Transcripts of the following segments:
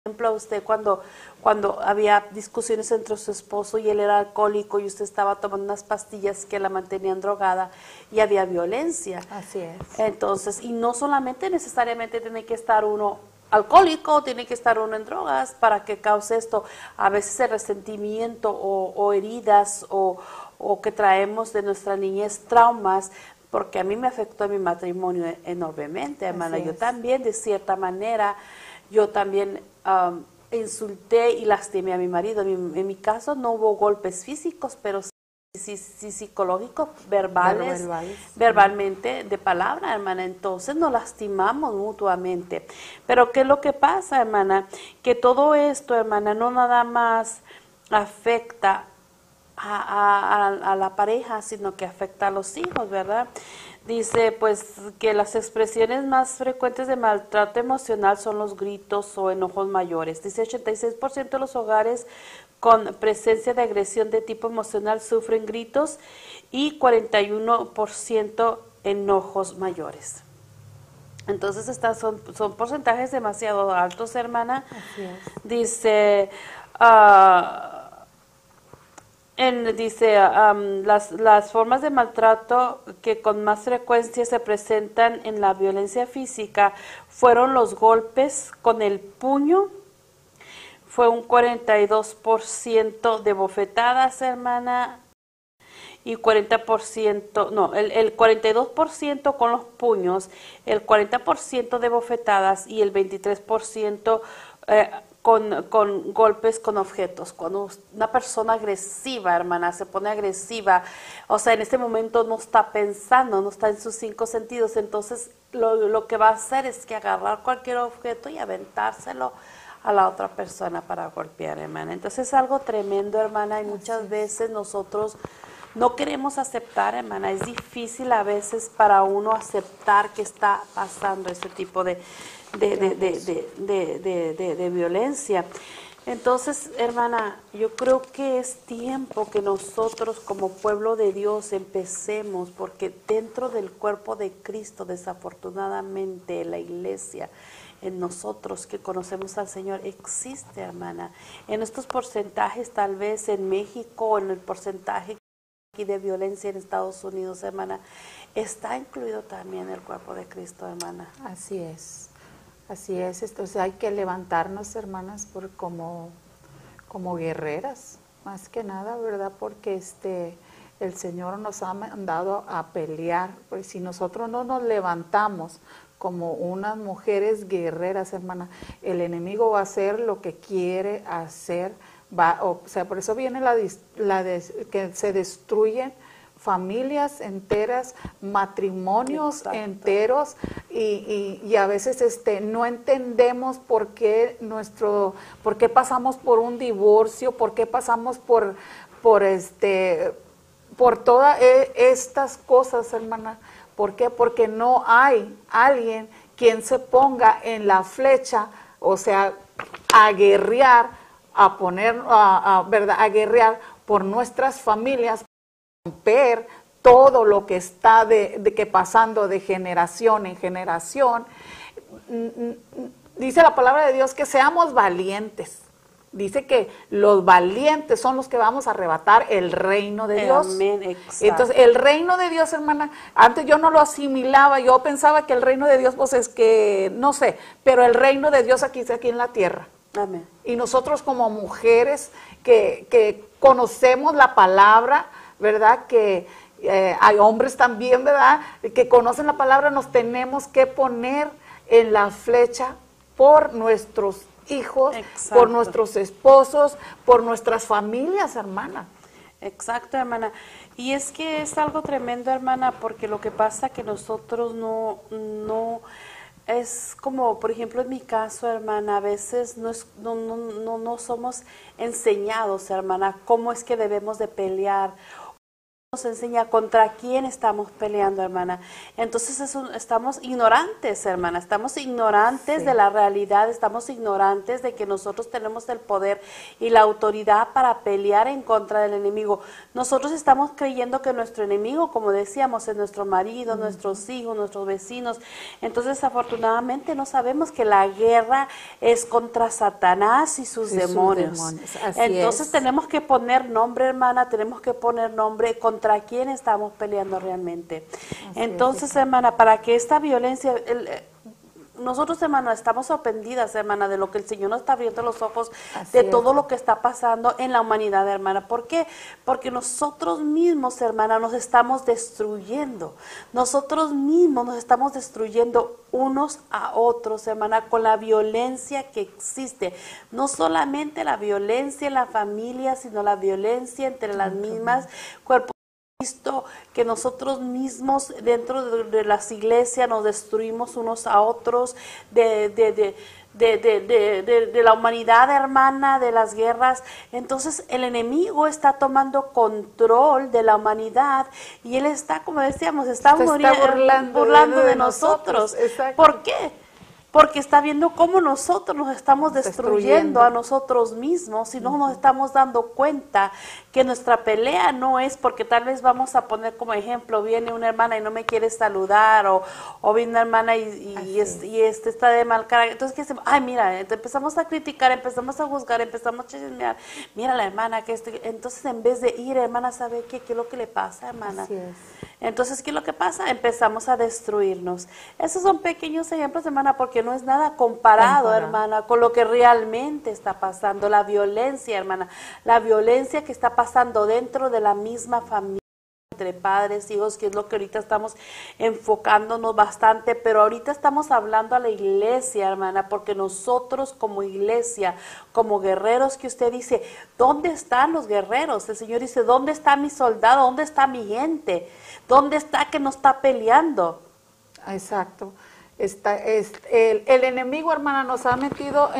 ejemplo, a usted cuando había discusiones entre su esposo y él era alcohólico y usted estaba tomando unas pastillas que la mantenían drogada y había violencia. Así es. Entonces, y no solamente necesariamente tiene que estar uno alcohólico, tiene que estar uno en drogas para que cause esto. A veces el resentimiento o heridas o que traemos de nuestra niñez, traumas, porque a mí me afectó en mi matrimonio enormemente, hermana. Yo también, de cierta manera, yo también insulté y lastimé a mi marido. En mi caso no hubo golpes físicos, pero sí psicológicos, verbalmente, de palabra, hermana. Entonces nos lastimamos mutuamente. Pero ¿qué es lo que pasa, hermana? Que todo esto, hermana, no nada más afecta a la pareja, sino que afecta a los hijos, ¿verdad? Dice, pues, que las expresiones más frecuentes de maltrato emocional son los gritos o enojos mayores. Dice, 86% de los hogares con presencia de agresión de tipo emocional sufren gritos y 41% enojos mayores. Entonces, estas son porcentajes demasiado altos, hermana. Así es. Dice... las formas de maltrato que con más frecuencia se presentan en la violencia física fueron los golpes con el puño, fue un 42% de bofetadas, hermana, y 40%, no, el 42% con los puños, el 40% de bofetadas y el 23% con golpes con objetos. Cuando una persona agresiva, hermana, se pone agresiva, o sea, en este momento no está pensando, no está en sus 5 sentidos, entonces lo que va a hacer es que agarrar cualquier objeto y aventárselo a la otra persona para golpear, hermana. Entonces es algo tremendo, hermana, y muchas veces nosotros no queremos aceptar, hermana. Es difícil a veces para uno aceptar que está pasando ese tipo de violencia. Entonces, hermana, yo creo que es tiempo que nosotros como pueblo de Dios empecemos, porque dentro del cuerpo de Cristo, desafortunadamente, la iglesia, en nosotros que conocemos al Señor, existe, hermana. En estos porcentajes, tal vez en México, en el porcentaje aquí de violencia en Estados Unidos, hermana, está incluido también el cuerpo de Cristo, hermana. Así es. Así es, entonces hay que levantarnos, hermanas, como guerreras, más que nada, ¿verdad? Porque el Señor nos ha mandado a pelear, pues si nosotros no nos levantamos como unas mujeres guerreras, hermana, el enemigo va a hacer lo que quiere hacer, o sea, por eso viene que se destruyen familias enteras, matrimonios enteros, y a veces no entendemos por qué pasamos por un divorcio, por qué pasamos por todas estas cosas, hermana. ¿Por qué? Porque no hay alguien quien se ponga en la flecha, o sea, a guerrear, ¿verdad? A guerrear por nuestras familias, romper todo lo que está que pasando de generación en generación. Dice la palabra de Dios que seamos valientes. Dice que los valientes son los que vamos a arrebatar el reino de Dios. Amén, exacto. Entonces, el reino de Dios, hermana, antes yo no lo asimilaba, yo pensaba que el reino de Dios, pues es que, no sé, pero el reino de Dios aquí es aquí en la tierra. Amén. Y nosotros como mujeres que conocemos la palabra, ¿verdad? Que hay hombres también, ¿verdad? Que conocen la palabra, nos tenemos que poner en la flecha por nuestros hijos, exacto, por nuestros esposos, por nuestras familias, hermana. Exacto, hermana. Y es que es algo tremendo, hermana, porque lo que pasa que nosotros no es como, por ejemplo, en mi caso, hermana, a veces no somos enseñados, hermana, cómo es que debemos de pelear nos enseña contra quién estamos peleando, hermana. Entonces estamos ignorantes, hermana, estamos ignorantes de la realidad, estamos ignorantes de que nosotros tenemos el poder y la autoridad para pelear en contra del enemigo. Nosotros estamos creyendo que nuestro enemigo, como decíamos, es nuestro marido, nuestros hijos, nuestros vecinos. Entonces, desafortunadamente, no sabemos que la guerra es contra Satanás y sus demonios. Entonces, tenemos que poner nombre, hermana, tenemos que poner nombre contra quién estamos peleando realmente. Entonces, hermana, para que esta violencia, nosotros, hermana, estamos sorprendidas, hermana, de lo que el Señor nos está abriendo los ojos, de todo lo que está pasando en la humanidad, hermana. ¿Por qué? Porque nosotros mismos, hermana, nos estamos destruyendo. Nosotros mismos nos estamos destruyendo unos a otros, hermana, con la violencia que existe. No solamente la violencia en la familia, sino la violencia entre las mismas cuerpos. Visto que nosotros mismos dentro de las iglesias nos destruimos unos a otros, de la humanidad, hermana, de las guerras. Entonces el enemigo está tomando control de la humanidad y él está, como decíamos, está burlando de nosotros. ¿Por qué? Porque está viendo cómo nosotros nos estamos destruyendo a nosotros mismos y no nos estamos dando cuenta que nuestra pelea no es porque tal vez vamos a poner como ejemplo, viene una hermana y no me quiere saludar o viene una hermana y está de mal carácter. Entonces, ¿qué hacemos? Ay, mira, empezamos a criticar, empezamos a juzgar, empezamos a chismear. Mira la hermana que entonces en vez de ir, hermana, ¿sabe qué es lo que le pasa, hermana? Así es. Entonces, ¿qué es lo que pasa? Empezamos a destruirnos. Esos son pequeños ejemplos, hermana, porque no es nada comparado, hermana, con lo que realmente está pasando. La violencia, hermana, la violencia que está pasando dentro de la misma familia, entre padres, hijos, que es lo que ahorita estamos enfocándonos bastante, pero ahorita estamos hablando a la iglesia, hermana, porque nosotros como iglesia, como guerreros, que usted dice, ¿dónde están los guerreros? El Señor dice, ¿dónde está mi soldado? ¿Dónde está mi gente? ¿Dónde está que no está peleando? Exacto. El enemigo, hermana, nos ha metido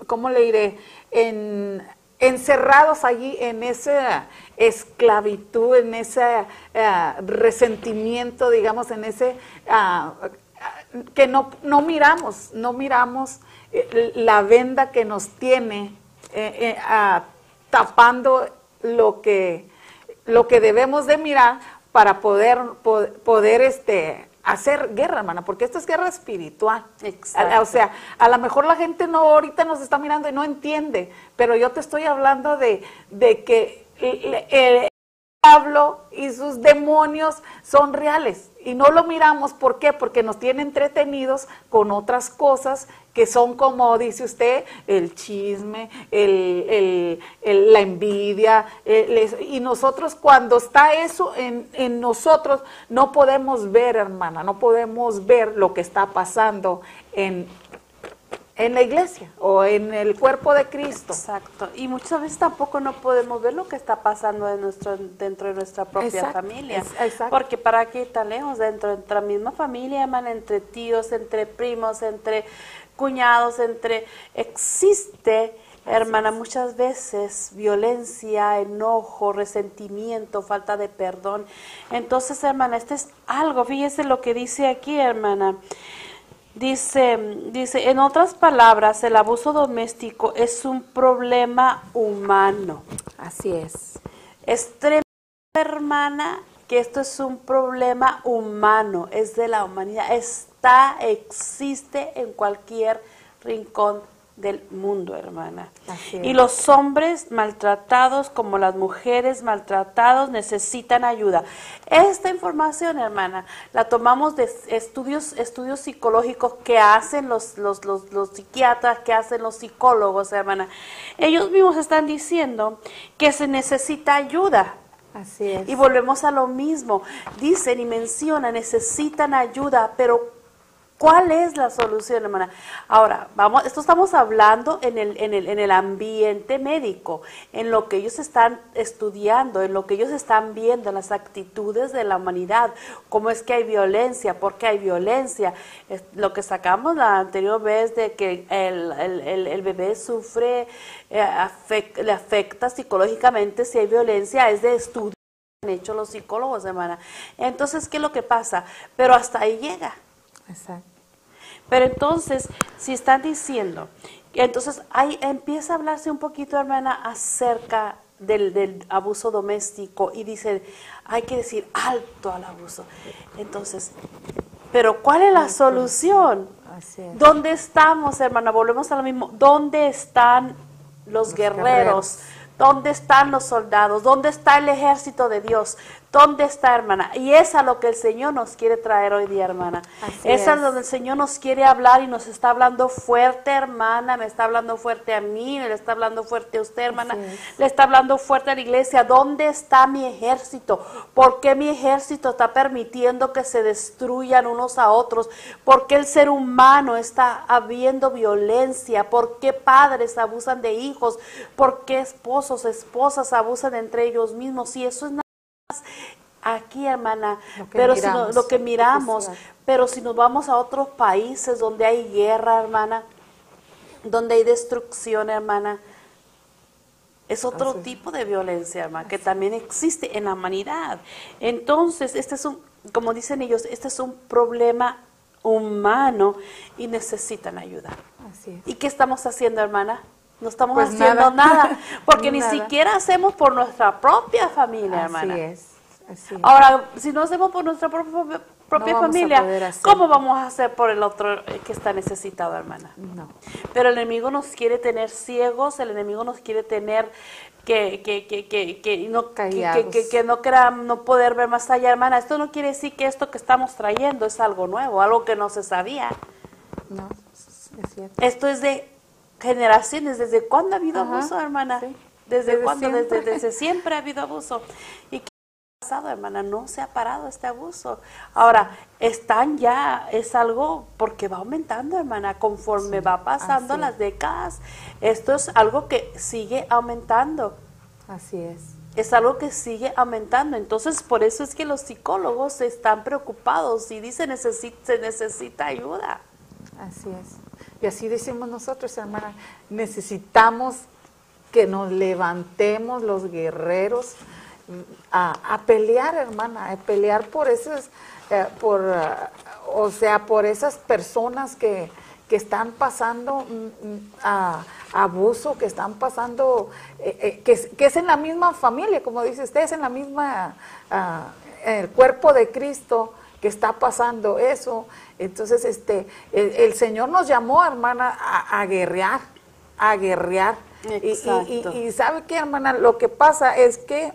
¿cómo le diré? Encerrados allí en esa esclavitud, en ese resentimiento, digamos, en ese que no miramos la venda que nos tiene tapando lo que debemos de mirar para poder hacer guerra, hermana, porque esto es guerra espiritual. Exacto. O sea, a lo mejor la gente ahorita nos está mirando y no entiende, pero yo te estoy hablando de que el diablo y sus demonios son reales y no lo miramos. ¿Por qué? Porque nos tienen entretenidos con otras cosas que son, como dice usted, el chisme, la envidia, y nosotros, cuando está eso en nosotros, no podemos ver, hermana, no podemos ver lo que está pasando en la iglesia o en el cuerpo de Cristo. Exacto. Y muchas veces tampoco no podemos ver lo que está pasando dentro de nuestra propia familia. Exacto. Porque para qué tan lejos, dentro de nuestra misma familia, hermana, entre tíos, entre primos, entre cuñados, existe, hermana, muchas veces violencia, enojo, resentimiento, falta de perdón. Entonces, hermana, este es algo, fíjese lo que dice aquí, hermana. Dice, en otras palabras, el abuso doméstico es un problema humano. Así es. Es tremendo, hermana, que esto es un problema humano, es de la humanidad, existe en cualquier rincón del mundo, hermana. Y los hombres maltratados como las mujeres maltratados necesitan ayuda. Esta información, hermana, la tomamos de estudios psicológicos que hacen los psiquiatras, que hacen los psicólogos, hermana. Ellos mismos están diciendo que se necesita ayuda. Así es. Y volvemos a lo mismo. Dicen y mencionan, necesitan ayuda, pero ¿Cuál es la solución, hermana? Ahora, esto estamos hablando en el ambiente médico, en lo que ellos están estudiando, en lo que ellos están viendo, las actitudes de la humanidad, cómo es que hay violencia, por qué hay violencia. Lo que sacamos la anterior vez de que el bebé sufre, le afecta psicológicamente si hay violencia, es de estudio que han hecho los psicólogos, hermana. Entonces, ¿qué es lo que pasa? Pero hasta ahí llega. Exacto. Pero entonces, si están diciendo, entonces ahí empieza a hablarse un poquito, hermana, acerca del abuso doméstico y dice, hay que decir alto al abuso. Entonces, pero ¿cuál es la solución? Así es. ¿Dónde estamos, hermana? Volvemos a lo mismo. ¿Dónde están los guerreros? ¿Dónde están los soldados? ¿Dónde está el ejército de Dios? ¿Dónde está, hermana? Y es a lo que el Señor nos quiere traer hoy día, hermana. Es a donde el Señor nos quiere hablar y nos está hablando fuerte, hermana. Me está hablando fuerte a mí, le está hablando fuerte a usted, hermana. Le está hablando fuerte a la iglesia. ¿Dónde está mi ejército? ¿Por qué mi ejército está permitiendo que se destruyan unos a otros? ¿Por qué el ser humano está habiendo violencia? ¿Por qué padres abusan de hijos? ¿Por qué esposos, esposas abusan entre ellos mismos? Y eso es nada más aquí, hermana, pero lo que miramos, pero si nos vamos a otros países donde hay guerra, hermana, donde hay destrucción, hermana, es otro tipo de violencia, hermana, que también existe en la humanidad. Entonces, este es como dicen ellos, este es un problema humano y necesitan ayuda. Así es. ¿Y qué estamos haciendo, hermana? No estamos Pues haciendo nada, porque ni nada. siquiera hacemos por nuestra propia familia, hermana. Así es. Así es. Ahora, si no hacemos por nuestra propia No vamos a familia, poder hacer. ¿cómo vamos a hacer por el otro que está necesitado, hermana? No. Pero el enemigo nos quiere tener ciegos, el enemigo nos quiere tener que no queramos, no poder ver más allá, hermana. Esto no quiere decir que esto que estamos trayendo es algo nuevo, algo que no se sabía. No, es cierto. Esto es de generaciones. ¿Desde cuándo ha habido abuso, hermana? Sí. ¿Desde cuándo? Siempre. Desde siempre ha habido abuso. ¿Y qué ha pasado, hermana? No se ha parado este abuso. Ahora, es algo porque va aumentando, hermana, conforme va pasando las décadas. Esto es algo que sigue aumentando. Así es. Es algo que sigue aumentando. Entonces, por eso es que los psicólogos están preocupados y dicen se necesita ayuda. Así es. Y así decimos nosotros, hermana, necesitamos que nos levantemos los guerreros a pelear, hermana, a pelear por esos, por esas personas que están pasando abuso, que están pasando, que es en la misma familia, como dice usted, es en la misma, el cuerpo de Cristo que está pasando eso. Entonces, el Señor nos llamó, hermana, a guerrear, a guerrear. Y ¿sabe qué, hermana? Lo que pasa es que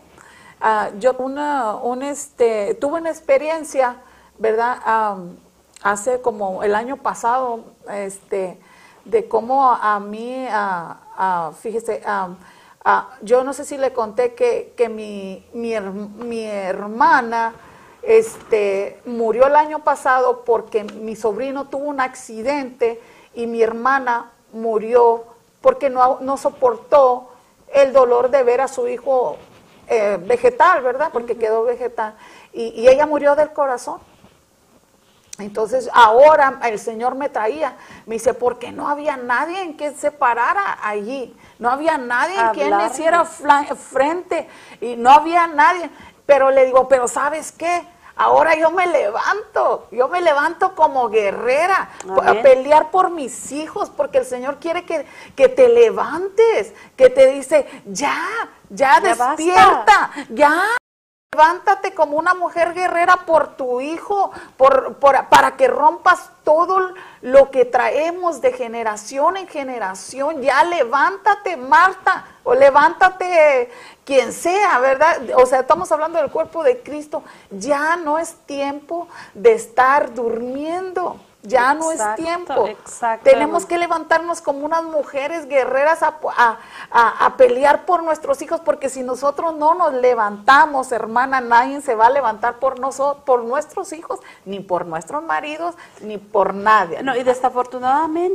yo tuve una experiencia, ¿verdad? Hace como el año pasado, de cómo a mí, fíjese, yo no sé si le conté que mi hermana murió el año pasado porque mi sobrino tuvo un accidente y mi hermana murió porque no soportó el dolor de ver a su hijo vegetal, ¿verdad? Porque quedó vegetal. Y ella murió del corazón. Entonces ahora el Señor me dice, porque no había nadie en que se parara allí, no había nadie en quien le hiciera frente, y no había nadie. Pero le digo, pero ¿sabes qué? Ahora yo me levanto como guerrera a pelear por mis hijos, porque el Señor quiere que te levantes, que te dice, ya despierta, basta. Ya. Levántate como una mujer guerrera por tu hijo, para que rompas todo lo que traemos de generación en generación. Ya levántate, Marta, o levántate quien sea, ¿verdad? O sea, estamos hablando del cuerpo de Cristo. Ya no es tiempo de estar durmiendo. Ya no es Exacto, tiempo. exacto, Tenemos hermana. que levantarnos como unas mujeres guerreras a pelear por nuestros hijos, porque si nosotros no nos levantamos, hermana, nadie se va a levantar por nosotros, por nuestros hijos, ni por nuestros maridos, ni por nadie. No, y desafortunadamente